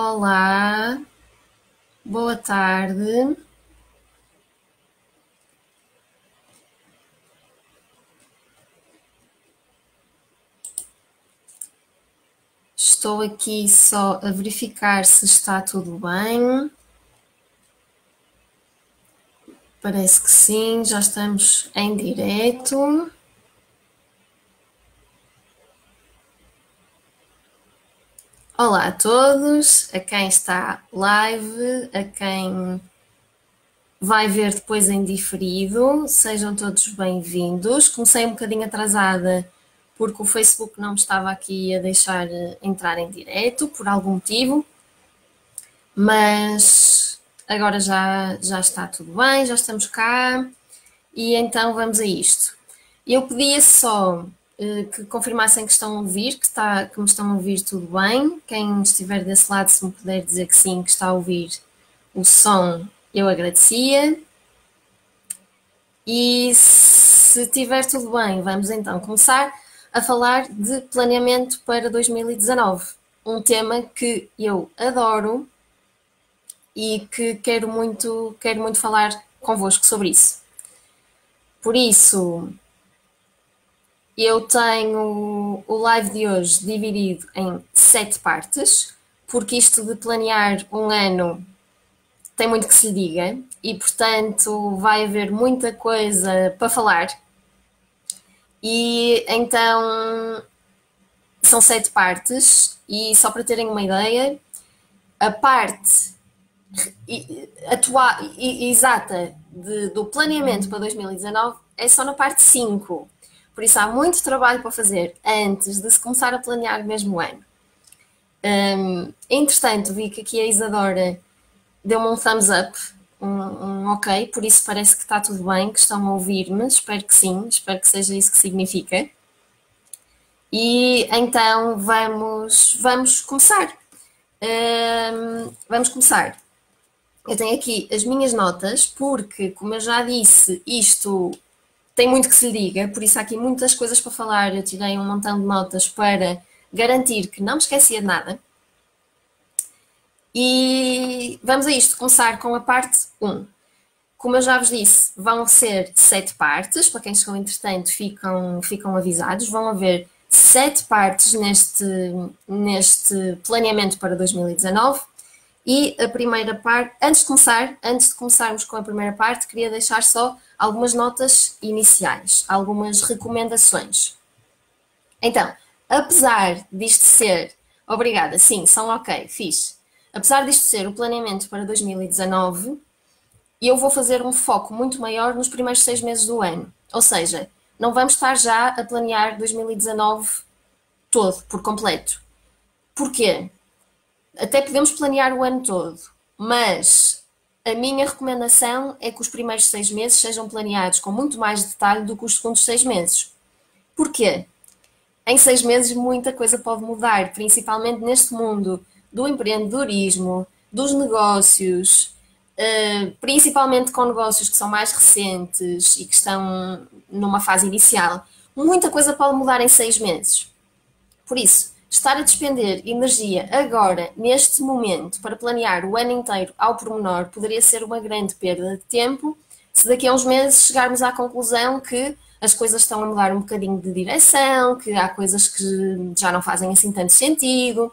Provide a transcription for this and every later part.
Olá, boa tarde. Estou aqui só a verificar se está tudo bem. Parece que sim, já estamos em direto. Olá a todos, a quem está live, a quem vai ver depois em diferido, sejam todos bem-vindos. Comecei um bocadinho atrasada porque o Facebook não me estava aqui a deixar entrar em direto por algum motivo, mas agora já está tudo bem, já estamos cá e então vamos a isto. Eu pedia só que confirmassem que estão a ouvir, que me estão a ouvir tudo bem. Quem estiver desse lado, se me puder dizer que sim, que está a ouvir o som, eu agradecia. E se estiver tudo bem, vamos então começar a falar de planeamento para 2019. Um tema que eu adoro e que quero muito falar convosco sobre isso. Por isso, eu tenho o live de hoje dividido em 7 partes, porque isto de planear um ano tem muito que se lhe diga e, portanto, vai haver muita coisa para falar. E então são 7 partes, e só para terem uma ideia, a parte atual, exata do planeamento para 2019 é só na parte 5. Por isso há muito trabalho para fazer antes de se começar a planear mesmo o ano. Entretanto, vi que aqui a Isadora deu-me um thumbs up, um ok, por isso parece que está tudo bem, que estão a ouvir-me, espero que sim, espero que seja isso que significa. E então vamos começar. Vamos começar. Eu tenho aqui as minhas notas, porque, como eu já disse, isto tem muito que se lhe diga, por isso há aqui muitas coisas para falar. Eu tirei um montão de notas para garantir que não me esquecia de nada. E vamos a isto, começar com a parte 1. Como eu já vos disse, vão ser 7 partes, para quem chegou entretanto ficam avisados, vão haver 7 partes neste planeamento para 2019. E a primeira parte, antes de começarmos com a primeira parte, queria deixar só algumas notas iniciais, algumas recomendações. Então, apesar disto ser, obrigada, sim, são ok, fixe. Apesar disto ser o planeamento para 2019, eu vou fazer um foco muito maior nos primeiros 6 meses do ano. Ou seja, não vamos estar já a planear 2019 todo, por completo. Porquê? Até podemos planear o ano todo, mas a minha recomendação é que os primeiros 6 meses sejam planeados com muito mais detalhe do que os segundos 6 meses. Porquê? Em 6 meses muita coisa pode mudar, principalmente neste mundo do empreendedorismo, dos negócios, principalmente com negócios que são mais recentes e que estão numa fase inicial. Muita coisa pode mudar em 6 meses. Por isso, estar a despender energia agora, neste momento, para planear o ano inteiro ao pormenor, poderia ser uma grande perda de tempo, se daqui a uns meses chegarmos à conclusão que as coisas estão a mudar um bocadinho de direção, que há coisas que já não fazem assim tanto sentido.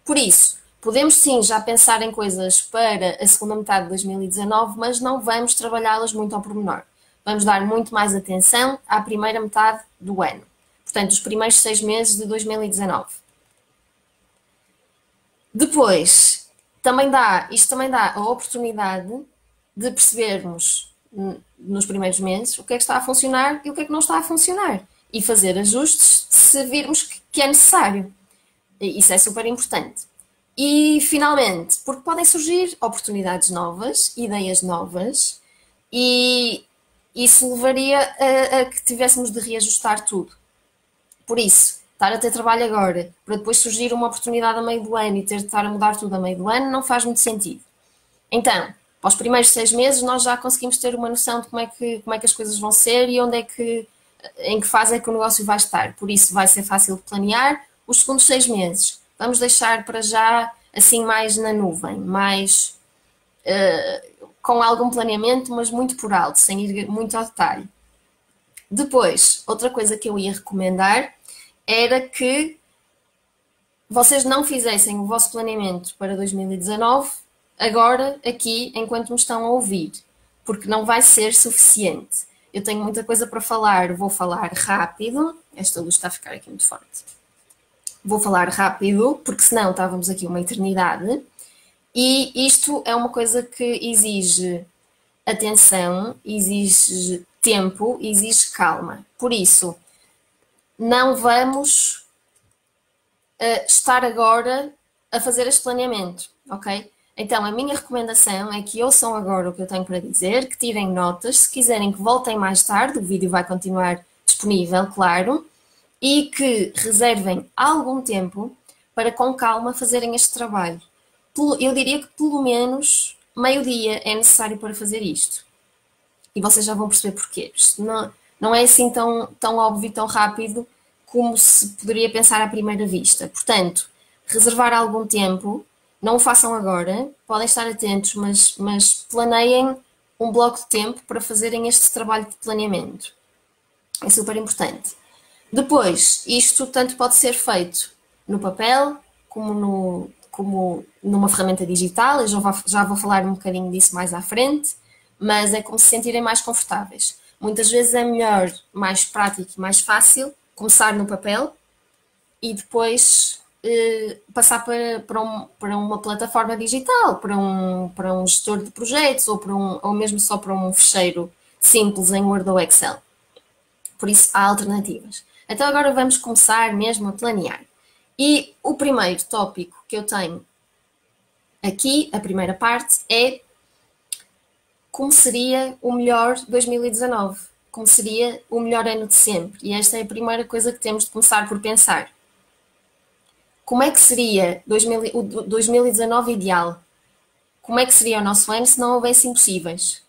Por isso, podemos sim já pensar em coisas para a segunda metade de 2019, mas não vamos trabalhá-las muito ao pormenor. Vamos dar muito mais atenção à primeira metade do ano. Portanto, os primeiros 6 meses de 2019. Depois, isto também dá a oportunidade de percebermos nos primeiros meses o que é que está a funcionar e o que é que não está a funcionar e fazer ajustes se virmos que é necessário. Isso é super importante. E, finalmente, porque podem surgir oportunidades novas, ideias novas, e isso levaria a que tivéssemos de reajustar tudo. Por isso, estar a ter trabalho agora, para depois surgir uma oportunidade a meio do ano e ter de estar a mudar tudo a meio do ano, não faz muito sentido. Então, para os primeiros 6 meses, nós já conseguimos ter uma noção de como é que as coisas vão ser e em que fase é que o negócio vai estar. Por isso, vai ser fácil de planear. Os segundos 6 meses, vamos deixar para já assim mais na nuvem, mais com algum planeamento, mas muito por alto, sem ir muito ao detalhe. Depois, outra coisa que eu ia recomendar era que vocês não fizessem o vosso planeamento para 2019 agora, aqui, enquanto me estão a ouvir, porque não vai ser suficiente. Eu tenho muita coisa para falar, vou falar rápido. Esta luz está a ficar aqui muito forte. Vou falar rápido, porque senão estávamos aqui uma eternidade. E isto é uma coisa que exige atenção, exige tempo, exige calma. Por isso, não vamos estar agora a fazer este planeamento, ok? Então, a minha recomendação é que ouçam agora o que eu tenho para dizer, que tirem notas, se quiserem que voltem mais tarde, o vídeo vai continuar disponível, claro, e que reservem algum tempo para com calma fazerem este trabalho. Eu diria que pelo menos meio-dia é necessário para fazer isto. E vocês já vão perceber porquê. Isto não é assim tão óbvio e tão rápido como se poderia pensar à primeira vista. Portanto, reservar algum tempo, não o façam agora, podem estar atentos, mas planeiem um bloco de tempo para fazerem este trabalho de planeamento. É super importante. Depois, isto tanto pode ser feito no papel como numa ferramenta digital. Eu já vou falar um bocadinho disso mais à frente, mas é como se sentirem mais confortáveis. Muitas vezes é melhor, mais prático e mais fácil começar no papel e depois passar para uma plataforma digital, para um gestor de projetos ou mesmo só para um fecheiro simples em Word ou Excel. Por isso há alternativas. Então agora vamos começar mesmo a planear. E o primeiro tópico que eu tenho aqui, a primeira parte, é como seria o melhor 2019, como seria o melhor ano de sempre. E esta é a primeira coisa que temos de começar por pensar. Como é que seria o 2019 ideal? Como é que seria o nosso ano se não houvesse impossíveis?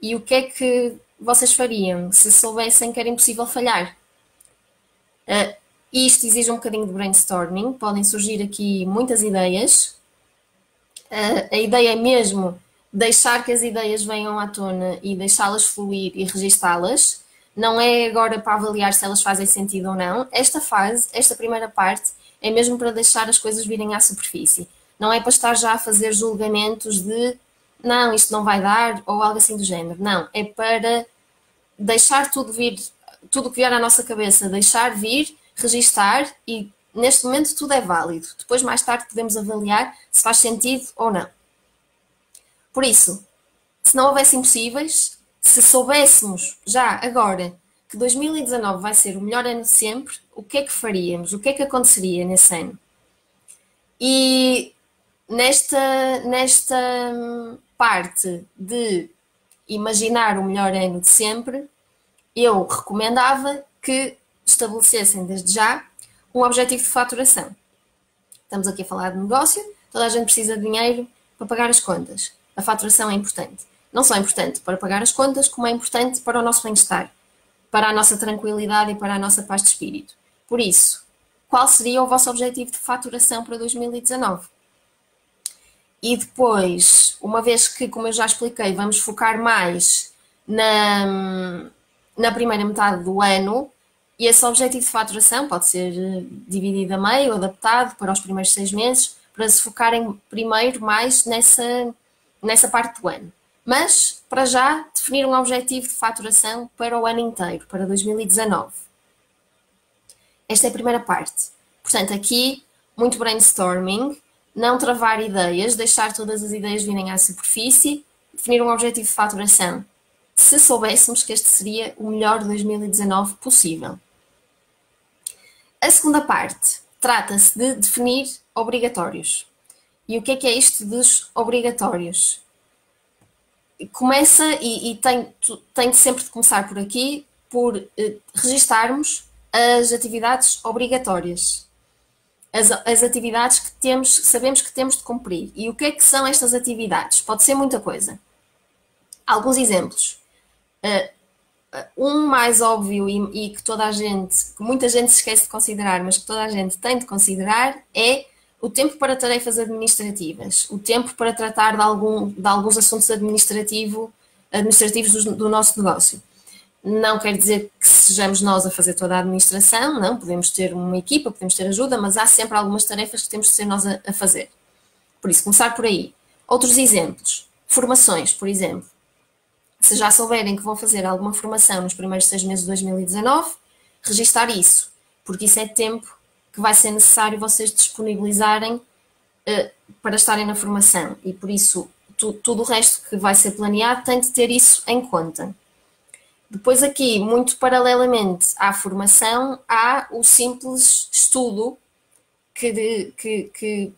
E o que é que vocês fariam se soubessem que era impossível falhar? Isto exige um bocadinho de brainstorming, podem surgir aqui muitas ideias. A ideia é mesmo deixar que as ideias venham à tona e deixá-las fluir e registá-las. Não é agora para avaliar se elas fazem sentido ou não. Esta fase, esta primeira parte, é mesmo para deixar as coisas virem à superfície. Não é para estar já a fazer julgamentos de não, isto não vai dar ou algo assim do género. Não, é para deixar tudo vir, tudo que vier à nossa cabeça, deixar vir, registar e neste momento tudo é válido. Depois, mais tarde, podemos avaliar se faz sentido ou não. Por isso, se não houvesse impossíveis, se soubéssemos já agora que 2019 vai ser o melhor ano de sempre, o que é que faríamos? O que é que aconteceria nesse ano? E nesta parte de imaginar o melhor ano de sempre, eu recomendava que estabelecessem desde já um objetivo de faturação. Estamos aqui a falar de negócio, toda a gente precisa de dinheiro para pagar as contas. A faturação é importante. Não só é importante para pagar as contas, como é importante para o nosso bem-estar, para a nossa tranquilidade e para a nossa paz de espírito. Por isso, qual seria o vosso objetivo de faturação para 2019? E depois, uma vez que, como eu já expliquei, vamos focar mais na primeira metade do ano, e esse objetivo de faturação pode ser dividido a meio, adaptado para os primeiros 6 meses, para se focarem primeiro mais nessa parte do ano. Mas, para já, definir um objetivo de faturação para o ano inteiro, para 2019. Esta é a primeira parte. Portanto, aqui, muito brainstorming, não travar ideias, deixar todas as ideias virem à superfície, definir um objetivo de faturação. Se soubéssemos que este seria o melhor 2019 possível. A segunda parte trata-se de definir obrigatórios. E o que é isto dos obrigatórios? Começa, e tem sempre de começar por aqui, por registarmos as atividades obrigatórias. As atividades que sabemos que temos de cumprir. E o que é que são estas atividades? Pode ser muita coisa. Alguns exemplos. Um mais óbvio que muita gente se esquece de considerar, mas que toda a gente tem de considerar, é o tempo para tarefas administrativas, o tempo para tratar de alguns assuntos administrativos do nosso negócio. Não quer dizer que sejamos nós a fazer toda a administração, não, podemos ter uma equipa, podemos ter ajuda, mas há sempre algumas tarefas que temos de ser nós a fazer. Por isso, começar por aí. Outros exemplos, formações, por exemplo. Se já souberem que vão fazer alguma formação nos primeiros 6 meses de 2019, registar isso, porque isso é tempo que vai ser necessário vocês disponibilizarem para estarem na formação, e por isso tudo o resto que vai ser planeado tem de ter isso em conta. Depois aqui, muito paralelamente à formação, há o simples estudo que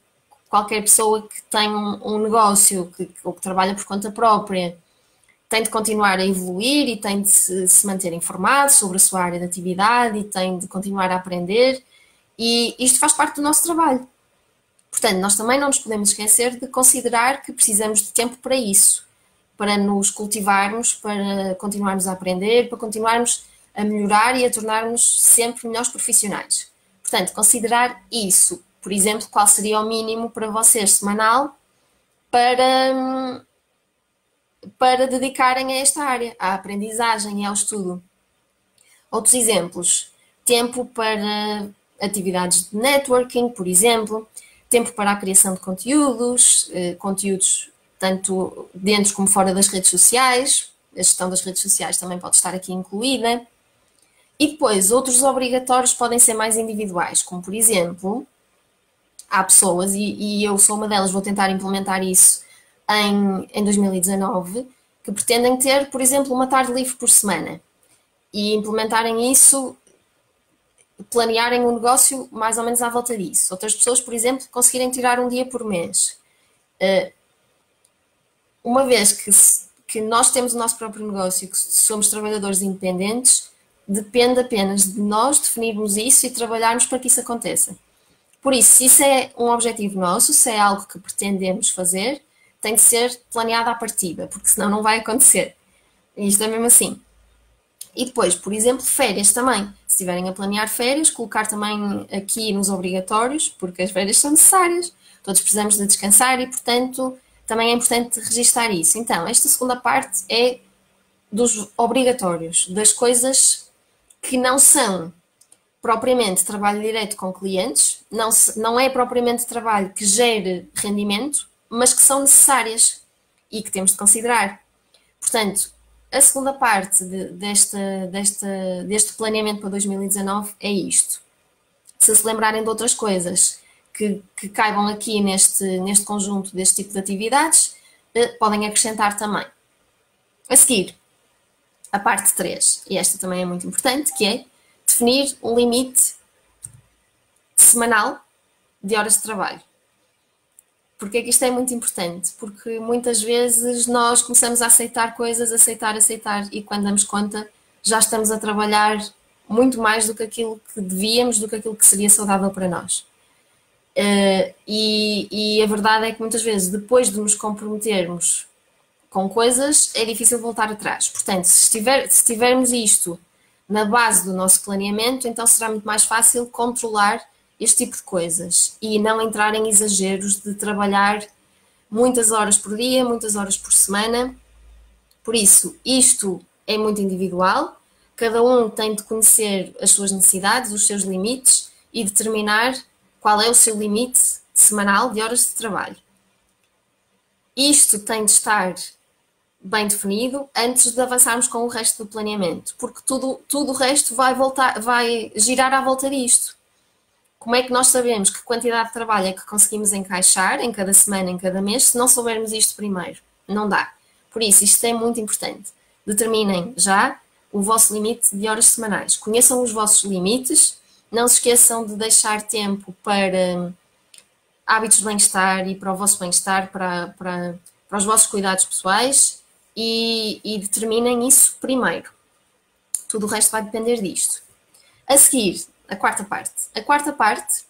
qualquer pessoa que tem um negócio ou que trabalha por conta própria tem de continuar a evoluir e tem de se manter informado sobre a sua área de atividade e tem de continuar a aprender, e isto faz parte do nosso trabalho. Portanto, nós também não nos podemos esquecer de considerar que precisamos de tempo para isso, para nos cultivarmos, para continuarmos a aprender, para continuarmos a melhorar e a tornar-nos sempre melhores profissionais. Portanto, considerar isso. Por exemplo, qual seria o mínimo para vocês semanal para dedicarem a esta área, à aprendizagem e ao estudo. Outros exemplos, tempo para atividades de networking, por exemplo, tempo para a criação de conteúdos tanto dentro como fora das redes sociais, a gestão das redes sociais também pode estar aqui incluída. E depois, outros obrigatórios podem ser mais individuais, como por exemplo, há pessoas, e eu sou uma delas, vou tentar implementar isso em 2019, que pretendem ter, por exemplo, uma tarde livre por semana e implementarem isso, planearem o negócio mais ou menos à volta disso. Outras pessoas, por exemplo, conseguirem tirar um dia por mês. Uma vez que nós temos o nosso próprio negócio, que somos trabalhadores independentes, depende apenas de nós definirmos isso e trabalharmos para que isso aconteça. Por isso, se isso é um objetivo nosso, se é algo que pretendemos fazer, tem de ser planeado à partida, porque senão não vai acontecer. E isto é mesmo assim. E depois, por exemplo, férias também. Se estiverem a planear férias, colocar também aqui nos obrigatórios, porque as férias são necessárias. Todos precisamos de descansar e, portanto, também é importante registar isso. Então, esta segunda parte é dos obrigatórios, das coisas que não são propriamente trabalho direto com clientes, não é propriamente trabalho que gere rendimento, mas que são necessárias e que temos de considerar. Portanto, a segunda parte deste planeamento para 2019 é isto. Se lembrarem de outras coisas que caibam aqui neste conjunto deste tipo de atividades, podem acrescentar também. A seguir, a parte 3, e esta também é muito importante, que é definir um limite semanal de horas de trabalho. Porque é que isto é muito importante? Porque muitas vezes nós começamos a aceitar coisas, aceitar, e quando damos conta já estamos a trabalhar muito mais do que aquilo que devíamos, do que aquilo que seria saudável para nós. E a verdade é que muitas vezes, depois de nos comprometermos com coisas, é difícil voltar atrás. Portanto, se tivermos isto na base do nosso planeamento, então será muito mais fácil controlar este tipo de coisas e não entrar em exageros de trabalhar muitas horas por dia, muitas horas por semana. Por isso, isto é muito individual, cada um tem de conhecer as suas necessidades, os seus limites e determinar qual é o seu limite semanal de horas de trabalho. Isto tem de estar bem definido antes de avançarmos com o resto do planeamento, porque tudo o resto vai girar à volta disto. Como é que nós sabemos que quantidade de trabalho é que conseguimos encaixar em cada semana, em cada mês, se não soubermos isto primeiro? Não dá. Por isso, isto é muito importante. Determinem já o vosso limite de horas semanais. Conheçam os vossos limites, não se esqueçam de deixar tempo para hábitos de bem-estar e para o vosso bem-estar, para os vossos cuidados pessoais e determinem isso primeiro. Tudo o resto vai depender disto. A seguir, a quarta parte. A quarta parte,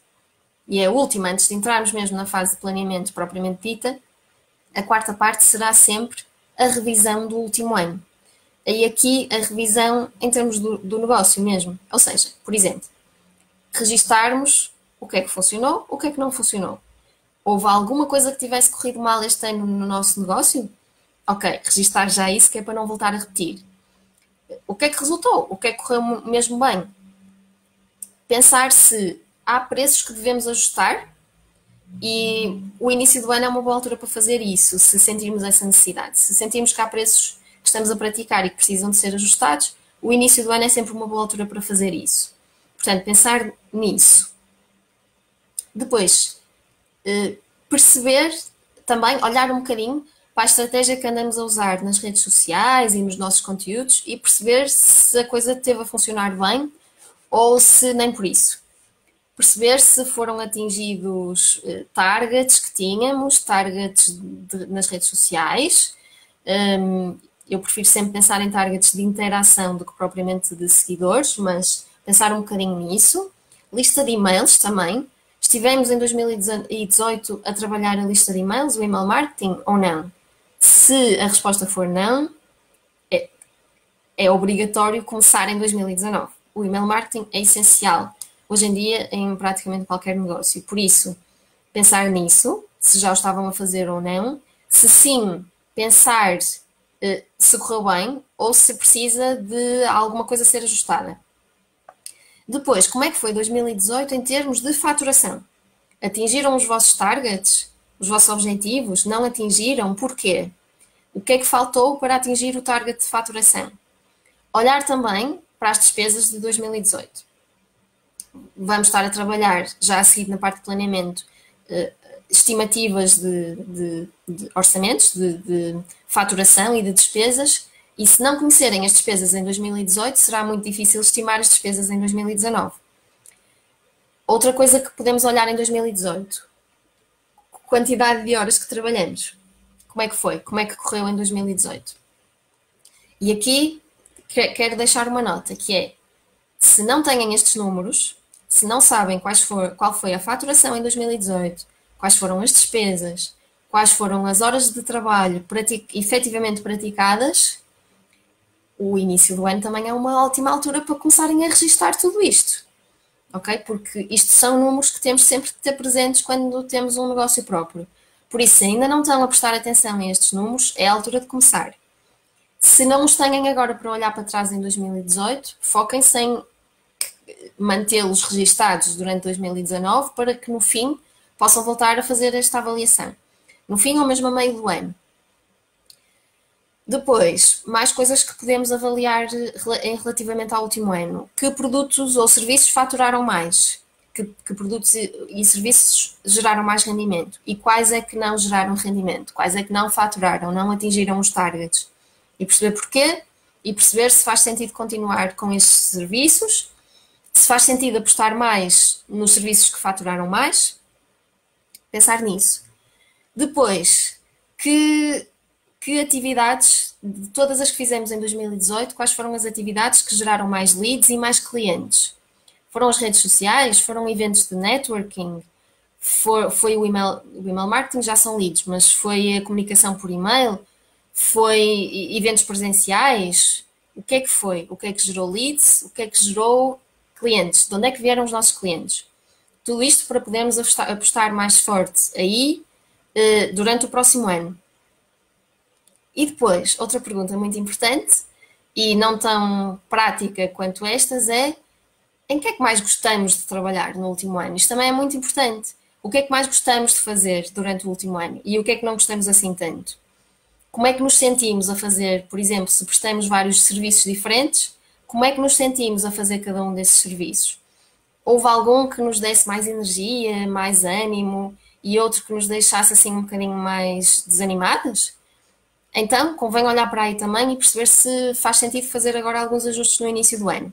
e é a última antes de entrarmos mesmo na fase de planeamento propriamente dita, a quarta parte será sempre a revisão do último ano. E aqui a revisão em termos do negócio mesmo. Ou seja, por exemplo, registarmos o que é que funcionou, o que é que não funcionou. Houve alguma coisa que tivesse corrido mal este ano no nosso negócio? Ok, registar já isso, que é para não voltar a repetir. O que é que resultou? O que é que correu mesmo bem? Pensar se há preços que devemos ajustar, e o início do ano é uma boa altura para fazer isso, se sentirmos essa necessidade. Se sentirmos que há preços que estamos a praticar e que precisam de ser ajustados, o início do ano é sempre uma boa altura para fazer isso. Portanto, pensar nisso. Depois, perceber também, olhar um bocadinho para a estratégia que andamos a usar nas redes sociais e nos nossos conteúdos e perceber se a coisa esteve a funcionar bem ou se nem por isso. Perceber se foram atingidos targets que tínhamos, targets nas redes sociais. Eu prefiro sempre pensar em targets de interação do que propriamente de seguidores, mas pensar um bocadinho nisso. Lista de e-mails também. Estivemos em 2018 a trabalhar a lista de e-mails, o email marketing, ou não? Se a resposta for não, é obrigatório começar em 2019. O email marketing é essencial hoje em dia em praticamente qualquer negócio. Por isso, pensar nisso, se já o estavam a fazer ou não. Se sim, pensar se correu bem ou se precisa de alguma coisa ser ajustada. Depois, como é que foi 2018 em termos de faturação? Atingiram os vossos targets? Os vossos objetivos? Não atingiram? Porquê? O que é que faltou para atingir o target de faturação? Olhar também para as despesas de 2018. Vamos estar a trabalhar já a seguir na parte de planeamento estimativas de orçamentos, de faturação e de despesas, e se não conhecerem as despesas em 2018, será muito difícil estimar as despesas em 2019. Outra coisa que podemos olhar em 2018, quantidade de horas que trabalhamos. Como é que foi? Como é que correu em 2018? E aqui quero deixar uma nota, que é, se não têm estes números, se não sabem qual foi a faturação em 2018, quais foram as despesas, quais foram as horas de trabalho efetivamente praticadas, o início do ano também é uma ótima altura para começarem a registar tudo isto. Ok? Porque isto são números que temos sempre de ter presentes quando temos um negócio próprio. Por isso, se ainda não estão a prestar atenção a estes números, é a altura de começar. Se não os têm agora para olhar para trás em 2018, foquem-se em mantê-los registados durante 2019 para que no fim possam voltar a fazer esta avaliação. No fim ou mesmo a meio do ano. Depois, mais coisas que podemos avaliar relativamente ao último ano. Que produtos ou serviços faturaram mais? Que produtos e serviços geraram mais rendimento? E quais é que não geraram rendimento? Quais é que não faturaram, não atingiram os targets? E perceber porquê e perceber se faz sentido continuar com estes serviços, se faz sentido apostar mais nos serviços que faturaram mais, pensar nisso. Depois, que atividades, de todas as que fizemos em 2018, quais foram as atividades que geraram mais leads e mais clientes? Foram as redes sociais? Foram eventos de networking? Foi o email marketing, já são leads, mas foi a comunicação por e-mail? Foi eventos presenciais? O que é que foi? O que é que gerou leads? O que é que gerou clientes? De onde é que vieram os nossos clientes? Tudo isto para podermos apostar mais forte aí durante o próximo ano. E depois, outra pergunta muito importante e não tão prática quanto estas é: em que é que mais gostamos de trabalhar no último ano? Isto também é muito importante. O que é que mais gostamos de fazer durante o último ano e o que é que não gostamos assim tanto? Como é que nos sentimos a fazer, por exemplo, se prestamos vários serviços diferentes, como é que nos sentimos a fazer cada um desses serviços? Houve algum que nos desse mais energia, mais ânimo e outro que nos deixasse assim um bocadinho mais desanimados? Então, convém olhar para aí também e perceber se faz sentido fazer agora alguns ajustes no início do ano.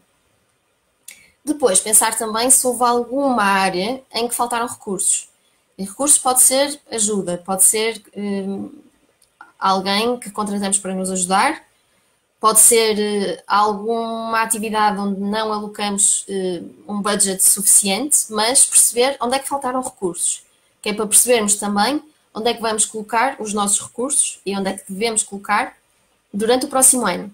Depois, pensar também se houve alguma área em que faltaram recursos. E recursos pode ser ajuda, pode ser alguém que contratamos para nos ajudar, pode ser alguma atividade onde não alocamos um budget suficiente, mas perceber onde é que faltaram recursos, que é para percebermos também onde é que vamos colocar os nossos recursos e onde é que devemos colocar durante o próximo ano.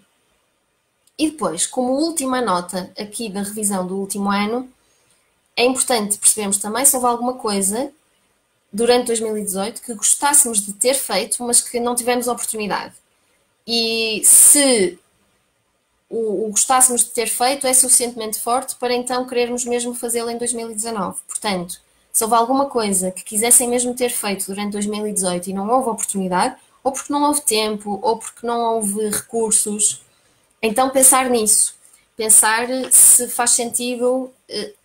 E depois, como última nota aqui da revisão do último ano, é importante percebermos também se houve alguma coisa durante 2018 que gostássemos de ter feito, mas que não tivemos oportunidade. E se o gostássemos de ter feito é suficientemente forte para então querermos mesmo fazê-lo em 2019. Portanto, se houve alguma coisa que quisessem mesmo ter feito durante 2018 e não houve oportunidade, ou porque não houve tempo, ou porque não houve recursos, então pensar nisso. Pensar se faz sentido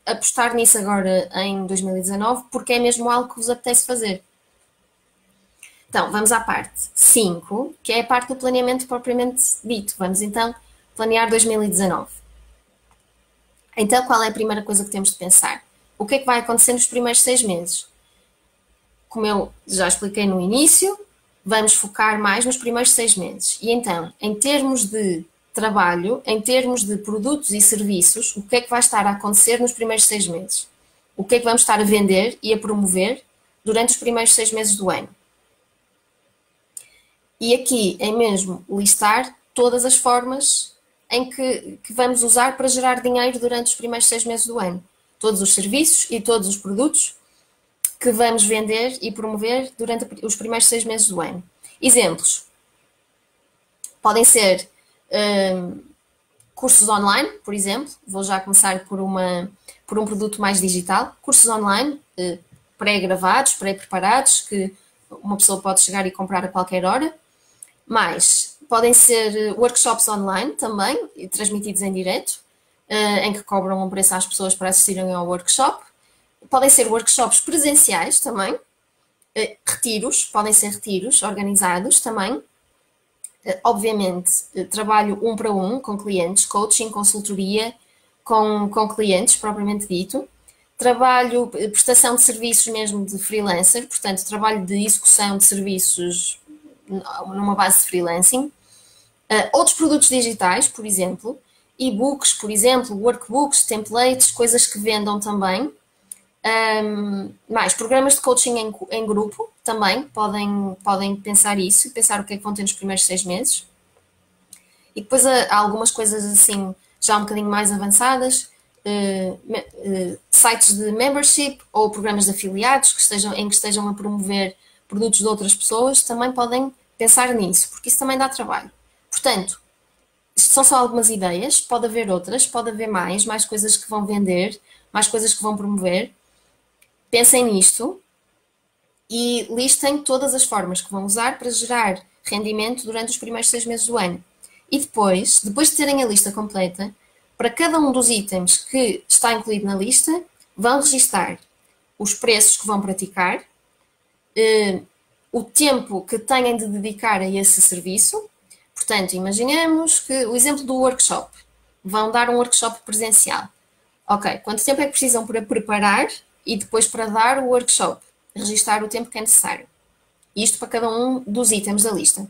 apostar nisso agora em 2019, porque é mesmo algo que vos apetece fazer. Então, vamos à parte 5, que é a parte do planeamento propriamente dito. Vamos então planear 2019. Então, qual é a primeira coisa que temos de pensar? O que é que vai acontecer nos primeiros 6 meses? Como eu já expliquei no início, vamos focar mais nos primeiros 6 meses. E então, em termos de trabalho, em termos de produtos e serviços, o que é que vai estar a acontecer nos primeiros 6 meses? O que é que vamos estar a vender e a promover durante os primeiros 6 meses do ano? E aqui é mesmo listar todas as formas em que vamos usar para gerar dinheiro durante os primeiros 6 meses do ano. Todos os serviços e todos os produtos que vamos vender e promover durante os primeiros 6 meses do ano. Exemplos. Podem ser cursos online, por exemplo. Vou já começar por um produto mais digital. Cursos online, pré-gravados, pré-preparados, que uma pessoa pode chegar e comprar a qualquer hora. Mas podem ser workshops online também, transmitidos em direto, em que cobram um preço às pessoas para assistirem ao workshop. Podem ser workshops presenciais também, retiros, podem ser retiros organizados também. Obviamente, trabalho 1 para 1 com clientes, coaching, consultoria com clientes, propriamente dito. Trabalho, prestação de serviços mesmo de freelancer, portanto, trabalho de execução de serviços numa base de freelancing. Outros produtos digitais, por exemplo, e-books, por exemplo, workbooks, templates, coisas que vendam também. Mais programas de coaching em grupo também podem pensar isso, pensar o que é que vão ter nos primeiros 6 meses. E depois há algumas coisas assim já um bocadinho mais avançadas, sites de membership ou programas de afiliados em que estejam a promover produtos de outras pessoas, também podem pensar nisso, porque isso também dá trabalho. Portanto, isto são só algumas ideias, pode haver outras, pode haver mais coisas que vão vender, mais coisas que vão promover. Pensem nisto e listem todas as formas que vão usar para gerar rendimento durante os primeiros 6 meses do ano. E depois de terem a lista completa, para cada um dos itens que está incluído na lista, vão registar os preços que vão praticar, o tempo que têm de dedicar a esse serviço. Portanto, imaginemos que o exemplo do workshop. Vão dar um workshop presencial. Ok, quanto tempo é que precisam para preparar e depois para dar o workshop? Registar o tempo que é necessário. Isto para cada um dos itens da lista.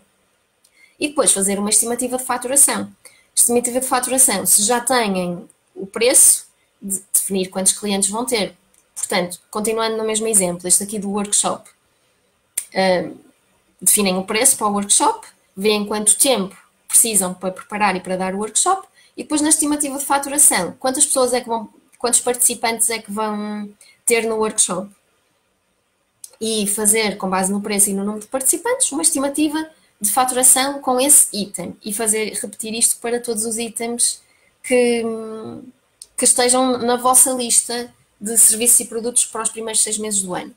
E depois fazer uma estimativa de faturação. Estimativa de faturação, se já têm o preço, de definir quantos clientes vão ter. Portanto, continuando no mesmo exemplo, este aqui do workshop. Definem o preço para o workshop, veem quanto tempo precisam para preparar e para dar o workshop, e depois na estimativa de faturação, quantas pessoas é que quantos participantes é que vão ter no workshop? E fazer, com base no preço e no número de participantes, uma estimativa de faturação com esse item e repetir isto para todos os itens que estejam na vossa lista de serviços e produtos para os primeiros 6 meses do ano.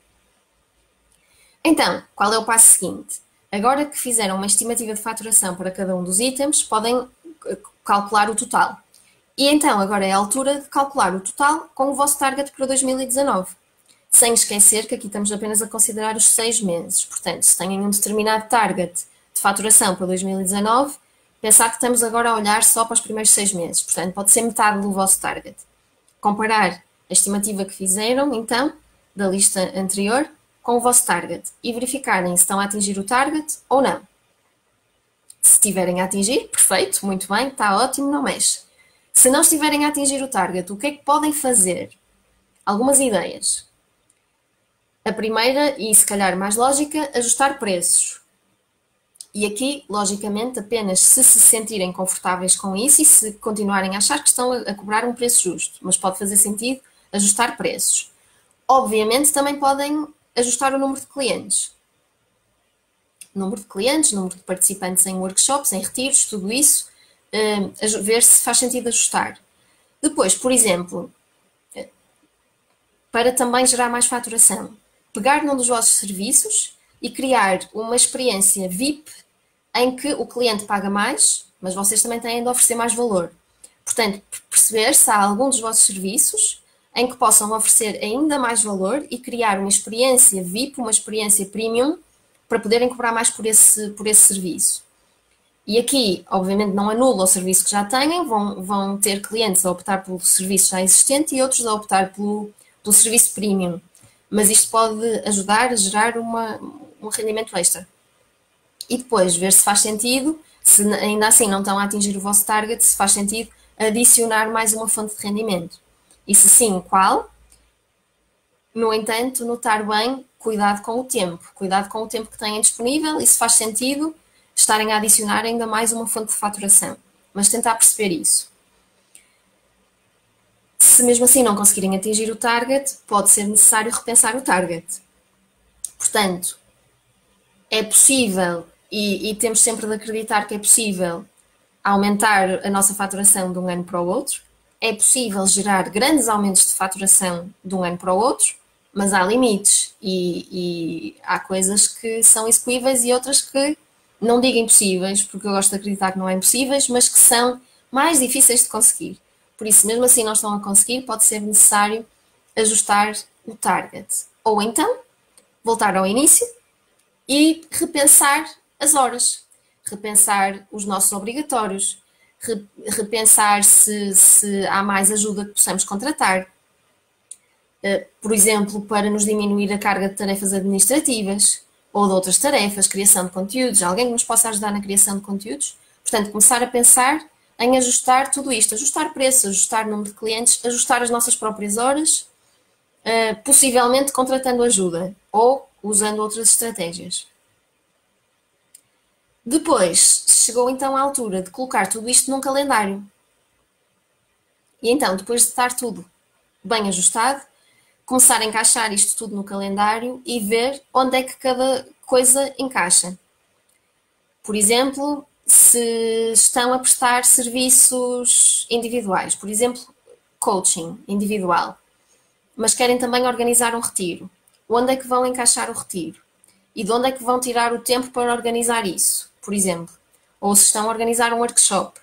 Então, qual é o passo seguinte? Agora que fizeram uma estimativa de faturação para cada um dos itens, podem calcular o total. E então, agora é a altura de calcular o total com o vosso target para 2019. Sem esquecer que aqui estamos apenas a considerar os 6 meses. Portanto, se têm um determinado target de faturação para 2019, pensar que estamos agora a olhar só para os primeiros 6 meses. Portanto, pode ser metade do vosso target. Comparar a estimativa que fizeram, então, da lista anterior, com o vosso target e verificarem se estão a atingir o target ou não. Se estiverem a atingir, perfeito, muito bem, está ótimo, não mexe. Se não estiverem a atingir o target, o que é que podem fazer? Algumas ideias. A primeira, e se calhar mais lógica, ajustar preços. E aqui, logicamente, apenas se sentirem confortáveis com isso e se continuarem a achar que estão a cobrar um preço justo. Mas pode fazer sentido ajustar preços. Obviamente, também podem ajustar o número de clientes. Número de clientes, número de participantes em workshops, em retiros, tudo isso, ver se faz sentido ajustar. Depois, por exemplo, para também gerar mais faturação, pegar num dos vossos serviços e criar uma experiência VIP em que o cliente paga mais, mas vocês também têm de oferecer mais valor. Portanto, perceber se há algum dos vossos serviços em que possam oferecer ainda mais valor e criar uma experiência VIP, uma experiência premium, para poderem cobrar mais por esse serviço. E aqui, obviamente, não anula o serviço que já têm, vão ter clientes a optar pelo serviço já existente e outros a optar pelo serviço premium. Mas isto pode ajudar a gerar um rendimento extra. E depois, ver se faz sentido, se ainda assim não estão a atingir o vosso target, se faz sentido adicionar mais uma fonte de rendimento. E se sim, qual? No entanto, notar bem, cuidado com o tempo que têm disponível e se faz sentido estarem a adicionar ainda mais uma fonte de faturação. Mas tentar perceber isso. Se mesmo assim não conseguirem atingir o target, pode ser necessário repensar o target. Portanto, é possível, e temos sempre de acreditar que é possível aumentar a nossa faturação de um ano para o outro, é possível gerar grandes aumentos de faturação de um ano para o outro, mas há limites e há coisas que são execuíveis e outras que não digo impossíveis, porque eu gosto de acreditar que não é impossíveis, mas que são mais difíceis de conseguir. Por isso, mesmo assim não estão a conseguir, pode ser necessário ajustar o target. Ou então, voltar ao início e repensar as horas, repensar os nossos obrigatórios, repensar se há mais ajuda que possamos contratar. Por exemplo, para nos diminuir a carga de tarefas administrativas ou de outras tarefas, criação de conteúdos, alguém que nos possa ajudar na criação de conteúdos. Portanto, começar a pensar em ajustar tudo isto, ajustar preços, ajustar número de clientes, ajustar as nossas próprias horas, possivelmente contratando ajuda ou usando outras estratégias. Depois, chegou então a altura de colocar tudo isto num calendário. E então, depois de estar tudo bem ajustado, começar a encaixar isto tudo no calendário e ver onde é que cada coisa encaixa. Por exemplo, se estão a prestar serviços individuais, por exemplo, coaching individual, mas querem também organizar um retiro, onde é que vão encaixar o retiro? E de onde é que vão tirar o tempo para organizar isso, por exemplo? Ou se estão a organizar um workshop,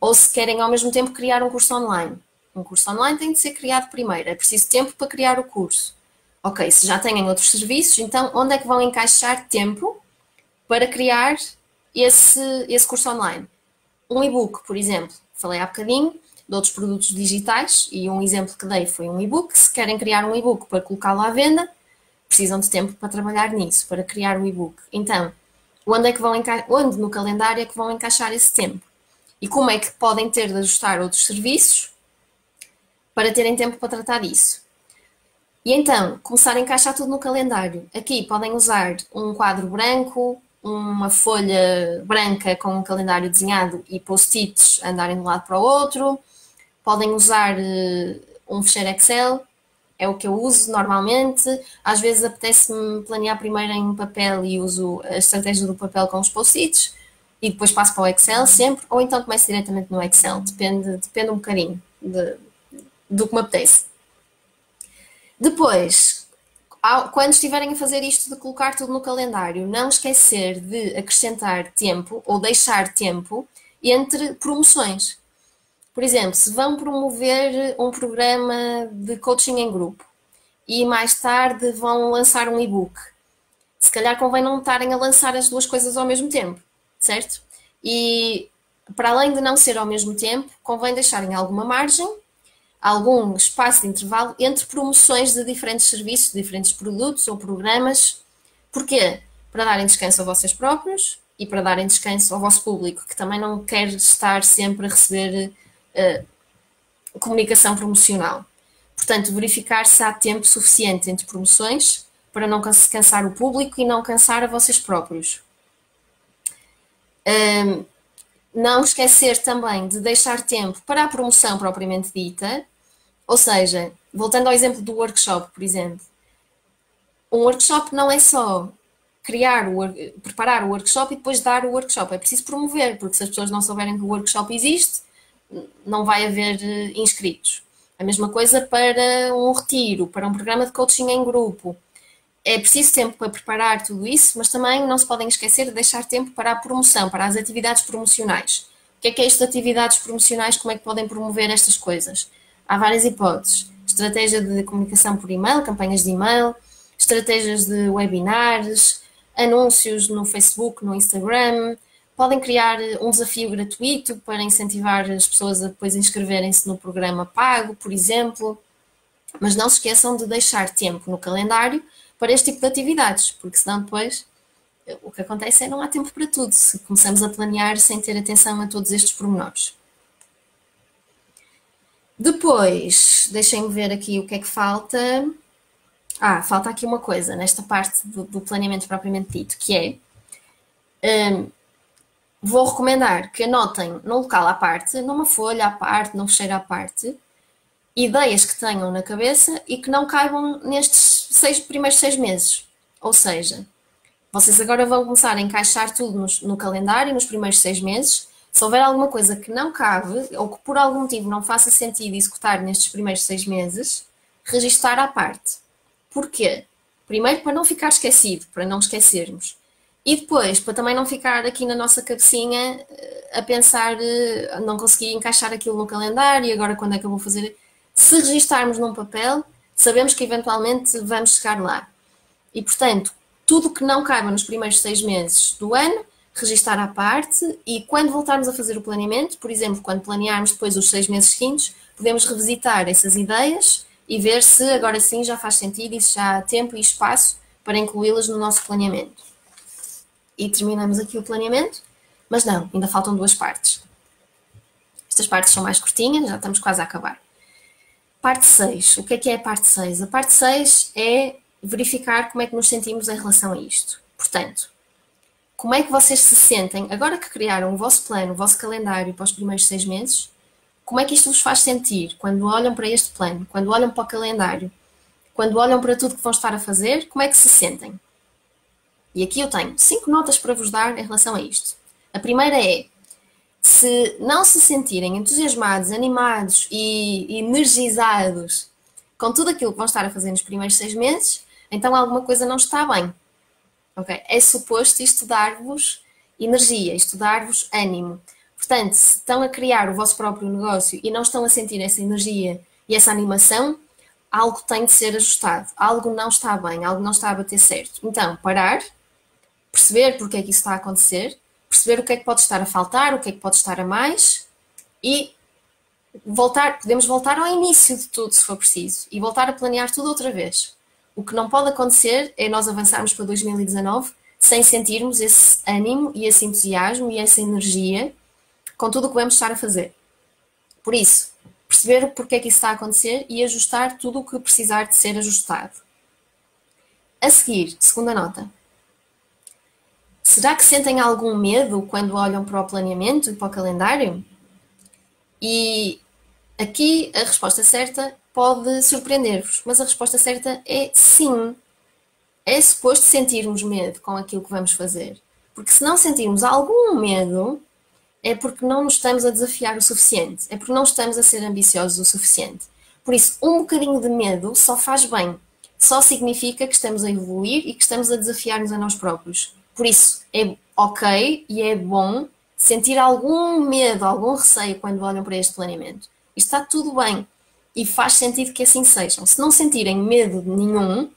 ou se querem ao mesmo tempo criar um curso online. Um curso online tem de ser criado primeiro, é preciso tempo para criar o curso. Ok, se já têm outros serviços, então onde é que vão encaixar tempo para criar esse curso online? Um e-book, por exemplo, falei há bocadinho de outros produtos digitais e um exemplo que dei foi um e-book. Se querem criar um e-book para colocá-lo à venda, precisam de tempo para trabalhar nisso, para criar o e-book. Então, onde no calendário é que vão encaixar esse tempo? E como é que podem ter de ajustar outros serviços para terem tempo para tratar disso? E então, começar a encaixar tudo no calendário. Aqui podem usar um quadro branco, uma folha branca com um calendário desenhado e post-its andarem de um lado para o outro. Podem usar um ficheiro Excel, é o que eu uso normalmente. Às vezes apetece-me planear primeiro em papel e uso a estratégia do papel com os post-its e depois passo para o Excel sempre, ou então começo diretamente no Excel, depende um bocadinho do que me apetece. Depois, quando estiverem a fazer isto de colocar tudo no calendário, não esquecer de acrescentar tempo ou deixar tempo entre promoções. Por exemplo, se vão promover um programa de coaching em grupo e mais tarde vão lançar um e-book, se calhar convém não estarem a lançar as duas coisas ao mesmo tempo, certo? E para além de não ser ao mesmo tempo, convém deixarem alguma margem, algum espaço de intervalo entre promoções de diferentes serviços, de diferentes produtos ou programas. Porquê? Para darem descanso a vocês próprios e para darem descanso ao vosso público, que também não quer estar sempre a receber comunicação promocional. Portanto, verificar se há tempo suficiente entre promoções para não cansar o público e não cansar a vocês próprios. Não esquecer também de deixar tempo para a promoção propriamente dita, ou seja, voltando ao exemplo do workshop, por exemplo, Um workshop não é só preparar o workshop e depois dar o workshop. É preciso promover, porque se as pessoas não souberem que o workshop existe, não vai haver inscritos. A mesma coisa para um retiro, para um programa de coaching em grupo. É preciso tempo para preparar tudo isso, mas também não se podem esquecer de deixar tempo para a promoção, para as atividades promocionais. O que é isto de atividades promocionais? Como é que podem promover estas coisas? Há várias hipóteses. Estratégia de comunicação por e-mail, campanhas de e-mail, estratégias de webinars, anúncios no Facebook, no Instagram. Podem criar um desafio gratuito para incentivar as pessoas a depois inscreverem-se no programa pago, por exemplo. Mas não se esqueçam de deixar tempo no calendário para este tipo de atividades, porque senão depois o que acontece é não há tempo para tudo, se começamos a planear sem ter atenção a todos estes pormenores. Depois, deixem-me ver aqui o que é que falta. Falta aqui uma coisa nesta parte do planeamento propriamente dito, que é, vou recomendar que anotem num local à parte, numa folha à parte, num fecheiro à parte, ideias que tenham na cabeça e que não caibam nestes primeiros 6 meses. Ou seja, vocês agora vão começar a encaixar tudo no calendário nos primeiros 6 meses. Se houver alguma coisa que não cabe ou que por algum motivo não faça sentido executar nestes primeiros 6 meses, registar à parte. Porquê? Primeiro, para não ficar esquecido, para não esquecermos. E depois, para também não ficar aqui na nossa cabecinha a pensar, não conseguir encaixar aquilo no calendário, e agora quando é que eu vou fazer? Se registarmos num papel, sabemos que eventualmente vamos chegar lá. E, portanto, tudo que não caiba nos primeiros 6 meses do ano, registar à parte, e quando voltarmos a fazer o planeamento, por exemplo, quando planearmos depois os 6 meses seguintes, podemos revisitar essas ideias e ver se agora sim já faz sentido e se já há tempo e espaço para incluí-las no nosso planeamento. E terminamos aqui o planeamento, mas não, ainda faltam 2 partes. Estas partes são mais curtinhas, já estamos quase a acabar. Parte 6. O que é a parte 6? A parte 6 é verificar como é que nos sentimos em relação a isto. Portanto, como é que vocês se sentem, agora que criaram o vosso plano, o vosso calendário para os primeiros 6 meses, como é que isto vos faz sentir quando olham para este plano, quando olham para o calendário, quando olham para tudo que vão estar a fazer, como é que se sentem? E aqui eu tenho 5 notas para vos dar em relação a isto. A primeira é, se não se sentirem entusiasmados, animados e energizados com tudo aquilo que vão estar a fazer nos primeiros 6 meses, então alguma coisa não está bem. Okay? É suposto isto dar-vos energia, isto dar-vos ânimo. Portanto, se estão a criar o vosso próprio negócio e não estão a sentir essa energia e essa animação, algo tem de ser ajustado, algo não está bem, algo não está a bater certo. Então, parar, perceber porque é que isso está a acontecer, perceber o que é que pode estar a faltar, o que é que pode estar a mais e podemos voltar ao início de tudo se for preciso e voltar a planear tudo outra vez. O que não pode acontecer é nós avançarmos para 2019 sem sentirmos esse ânimo e esse entusiasmo e essa energia com tudo o que vamos estar a fazer. Por isso, perceber porque é que isso está a acontecer e ajustar tudo o que precisar de ser ajustado. A seguir, segunda nota. Será que sentem algum medo quando olham para o planeamento e para o calendário? E aqui a resposta certa pode surpreender-vos, mas a resposta certa é sim. É suposto sentirmos medo com aquilo que vamos fazer. Porque se não sentirmos algum medo, é porque não nos estamos a desafiar o suficiente. É porque não estamos a ser ambiciosos o suficiente. Por isso, um bocadinho de medo só faz bem. Só significa que estamos a evoluir e que estamos a desafiar-nos a nós próprios. Por isso, é ok e é bom sentir algum medo, algum receio quando olham para este planeamento. Isto está tudo bem e faz sentido que assim sejam. Se não sentirem medo nenhum,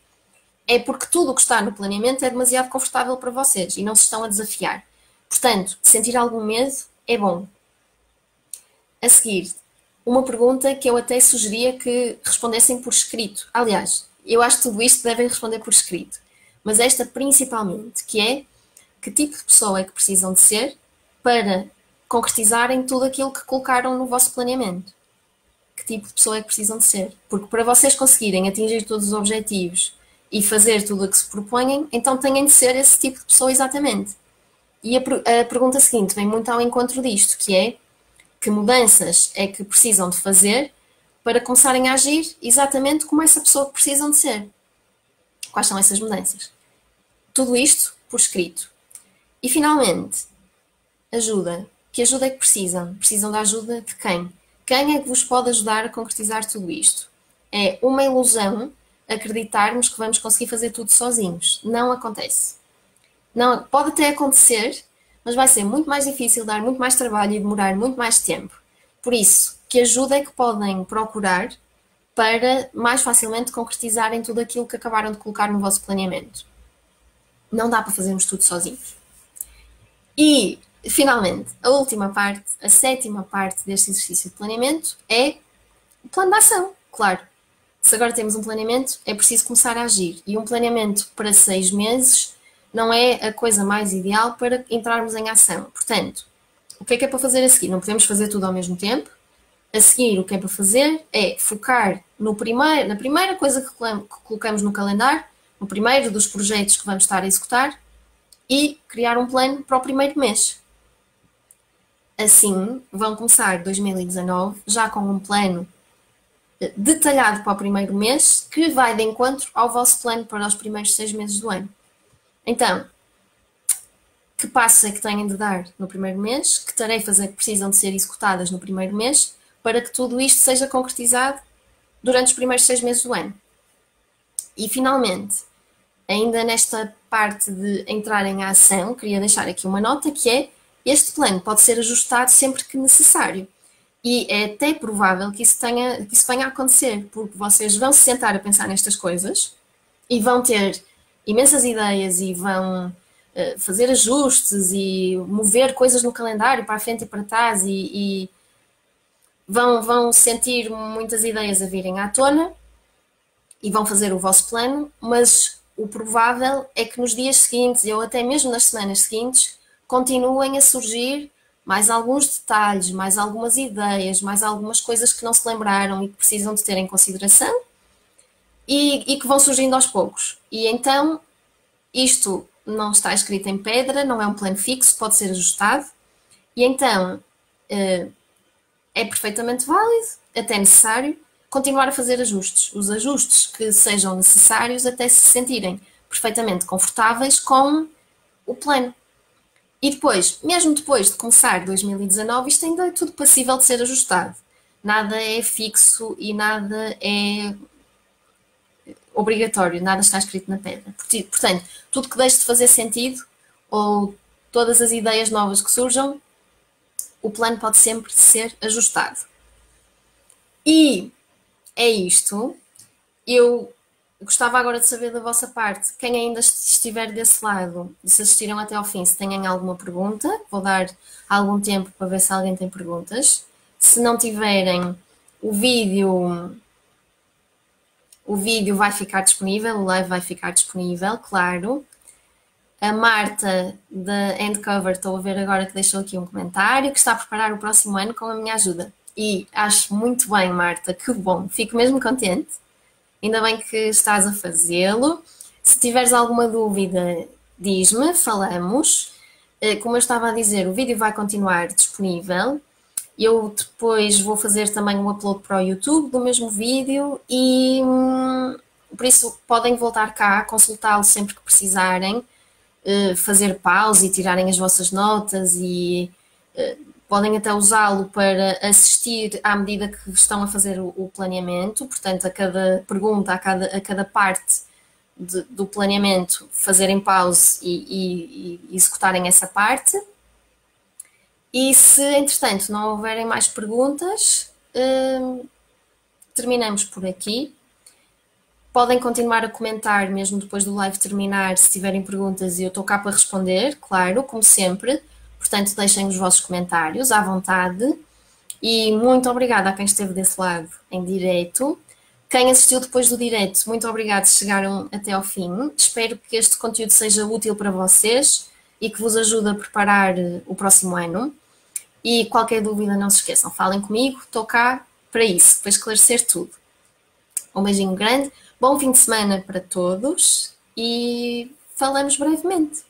é porque tudo o que está no planeamento é demasiado confortável para vocês e não se estão a desafiar. Portanto, sentir algum medo é bom. A seguir, uma pergunta que eu até sugeria que respondessem por escrito. Aliás, eu acho que tudo isto devem responder por escrito. Mas esta principalmente, que é que tipo de pessoa é que precisam de ser para concretizarem tudo aquilo que colocaram no vosso planeamento. Que tipo de pessoa é que precisam de ser? Porque para vocês conseguirem atingir todos os objetivos e fazer tudo o que se proponham, então têm de ser esse tipo de pessoa exatamente. E a pergunta seguinte vem muito ao encontro disto, que é que mudanças é que precisam de fazer para começarem a agir exatamente como essa pessoa que precisam de ser. quais são essas mudanças. Tudo isto por escrito. E finalmente, ajuda. Que ajuda é que precisam? Precisam da ajuda de quem? Quem é que vos pode ajudar a concretizar tudo isto? É uma ilusão acreditarmos que vamos conseguir fazer tudo sozinhos. Não acontece. Não, pode até acontecer, mas vai ser muito mais difícil, dar muito mais trabalho e demorar muito mais tempo. Por isso, que ajuda é que podem procurar para mais facilmente concretizarem tudo aquilo que acabaram de colocar no vosso planeamento. Não dá para fazermos tudo sozinhos. E, finalmente, a última parte, a sétima parte deste exercício de planeamento é o plano de ação, claro. Se agora temos um planeamento, é preciso começar a agir. E um planeamento para 6 meses não é a coisa mais ideal para entrarmos em ação. Portanto, o que é para fazer a seguir? Não podemos fazer tudo ao mesmo tempo. A seguir, o que é para fazer é focar na primeira coisa que colocamos no calendário, no primeiro dos projetos que vamos estar a executar, e criar um plano para o primeiro mês. Assim, vão começar 2019 já com um plano detalhado para o primeiro mês, que vai de encontro ao vosso plano para os primeiros 6 meses do ano. Então, que passos é que têm de dar no primeiro mês? Que tarefas é que precisam de ser executadas no primeiro mês para que tudo isto seja concretizado durante os primeiros 6 meses do ano? E, finalmente, ainda nesta parte de entrar em ação, queria deixar aqui uma nota que é: este plano pode ser ajustado sempre que necessário. E é até provável que isso venha a acontecer, porque vocês vão se sentar a pensar nestas coisas e vão ter imensas ideias e vão fazer ajustes e mover coisas no calendário para a frente e para trás e vão sentir muitas ideias a virem à tona e vão fazer o vosso plano, mas o provável é que nos dias seguintes, ou até mesmo nas semanas seguintes, continuem a surgir mais alguns detalhes, mais algumas ideias, mais algumas coisas que não se lembraram e que precisam de ter em consideração e que vão surgindo aos poucos. E então, isto não está escrito em pedra, não é um plano fixo, pode ser ajustado, e então é perfeitamente válido, até necessário, continuar a fazer ajustes. Os ajustes que sejam necessários até se sentirem perfeitamente confortáveis com o plano. E depois, mesmo depois de começar 2019, isto ainda é tudo passível de ser ajustado. Nada é fixo e nada é obrigatório, nada está escrito na pedra. Portanto, tudo que deixe de fazer sentido ou todas as ideias novas que surjam, o plano pode sempre ser ajustado. E é isto. Eu gostava agora de saber da vossa parte, quem ainda estiver desse lado, e se assistiram até ao fim, se têm alguma pergunta, vou dar algum tempo para ver se alguém tem perguntas. Se não tiverem, o vídeo vai ficar disponível, o live vai ficar disponível, claro. A Marta da Endcover, estou a ver agora que deixou aqui um comentário, que está a preparar o próximo ano com a minha ajuda. E acho muito bem, Marta, que bom, fico mesmo contente. Ainda bem que estás a fazê-lo. Se tiveres alguma dúvida, diz-me, falamos. Como eu estava a dizer, o vídeo vai continuar disponível. Eu depois vou fazer também um upload para o YouTube do mesmo vídeo e por isso podem voltar cá, consultá-lo sempre que precisarem, fazer pausa e tirarem as vossas notas e podem até usá-lo para assistir à medida que estão a fazer o planeamento, portanto, a cada pergunta, a cada parte do planeamento, fazerem pause e executarem essa parte. E se, entretanto, não houverem mais perguntas, terminamos por aqui. Podem continuar a comentar, mesmo depois do live terminar, se tiverem perguntas, e eu estou cá para responder, claro, como sempre. Portanto, deixem os vossos comentários à vontade. E muito obrigada a quem esteve desse lado em direto. Quem assistiu depois do direto, muito obrigada se chegaram até ao fim. Espero que este conteúdo seja útil para vocês e que vos ajude a preparar o próximo ano. E qualquer dúvida, não se esqueçam, falem comigo, estou cá para isso, para esclarecer tudo. Um beijinho grande, bom fim de semana para todos e falamos brevemente.